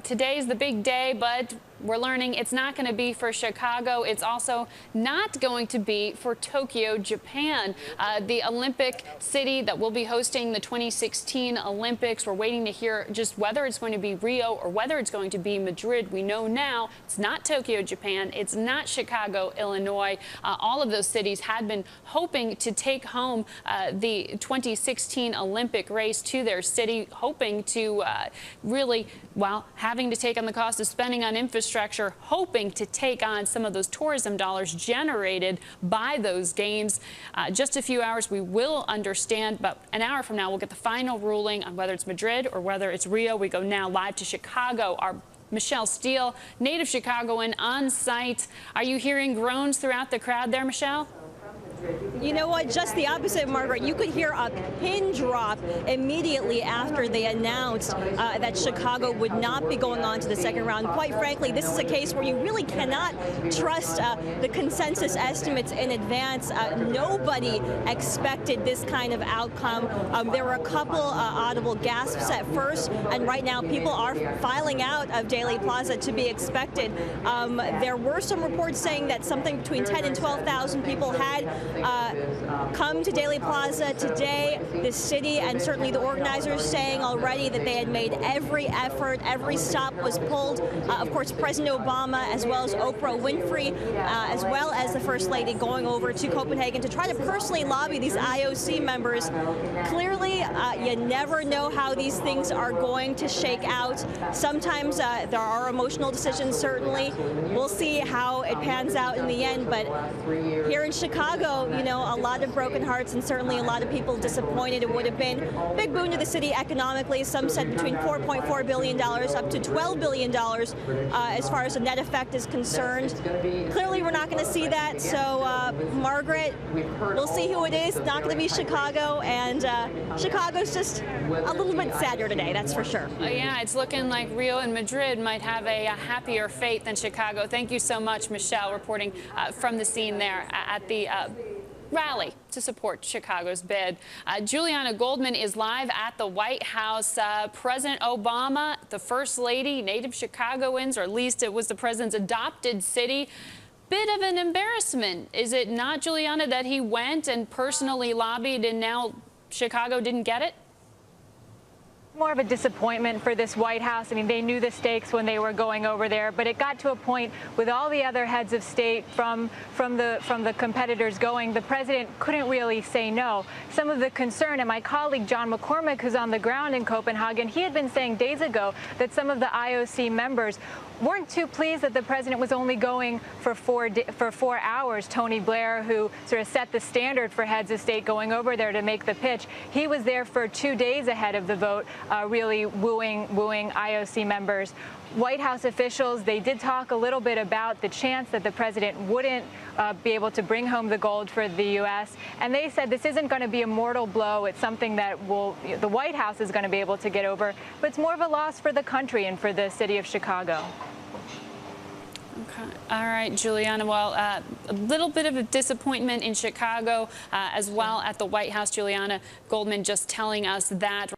Today's the big day, but we're learning it's not going to be for Chicago. It's also not going to be for Tokyo, Japan, the Olympic city that will be hosting the 2016 Olympics. We're waiting to hear just whether it's going to be Rio or whether it's going to be Madrid. We know now it's not Tokyo, Japan. It's not Chicago, Illinois. All of those cities had been hoping to take home the 2016 Olympic race to their city, hoping to really, well, having to take on the cost of spending on infrastructure, hoping to take on some of those tourism dollars generated by those games. Just a few hours, we will understand, but an hour from now, we'll get the final ruling on whether it's Madrid or whether it's Rio. We go now live to Chicago. Our Michele Steele, native Chicagoan, on site. Are you hearing groans throughout the crowd there, Michele? You know what? Just the opposite, Margaret. You could hear a pin drop immediately after they announced that Chicago would not be going on to the second round. Quite frankly, this is a case where you really cannot trust the consensus estimates in advance. Nobody expected this kind of outcome. There were a couple audible gasps at first, and right now people are filing out of Dealey Plaza to be expected. There were some reports saying that something between 10 and 12,000 people had come to Dealey Plaza today. The city and certainly the organizers saying already that they had made every effort, every stop was pulled. Of course, President Obama, as well as Oprah Winfrey, as well as the First Lady, going over to Copenhagen to try to personally lobby these IOC members. Clearly, you never know how these things are going to shake out. Sometimes there are emotional decisions, certainly. We'll see how it pans out in the end, but here in Chicago, you know, a lot of broken hearts and certainly a lot of people disappointed. It would have been a big boon to the city economically. Some said between $4.4 billion up to $12 billion as far as the net effect is concerned. Clearly, we're not going to see that. So, Margaret, we'll see who it is. It's not going to be Chicago, and Chicago's just a little bit sadder today, that's for sure. Yeah, it's looking like Rio and Madrid might have a happier fate than Chicago. Thank you so much, Michele, reporting from the scene there at the rally to support Chicago's bid. Julianna Goldman is live at the White House. President Obama, the First Lady, native Chicagoans, or at least it was the president's adopted city. Bit of an embarrassment, is it not, Julianna, that he went and personally lobbied and now Chicago didn't get it? More of a disappointment for this White House. I mean, they knew the stakes when they were going over there, but it got to a point with all the other heads of state from the competitors going, the president couldn't really say no. Some of the concern, and my colleague John McCormick, who's on the ground in Copenhagen, he had been saying days ago that some of the IOC members weren't too pleased that the president was only going for 4 hours. Tony Blair, who sort of set the standard for heads of state going over there to make the pitch, he was there for 2 days ahead of the vote, really wooing IOC members. White House officials, they did talk a little bit about the chance that the president wouldn't be able to bring home the gold for the U.S. And they said this isn't going to be a mortal blow. It's something that the White House is going to be able to get over. But it's more of a loss for the country and for the city of Chicago. Okay. All right, Julianna. Well, a little bit of a disappointment in Chicago as well at the White House. Julianna Goldman just telling us that.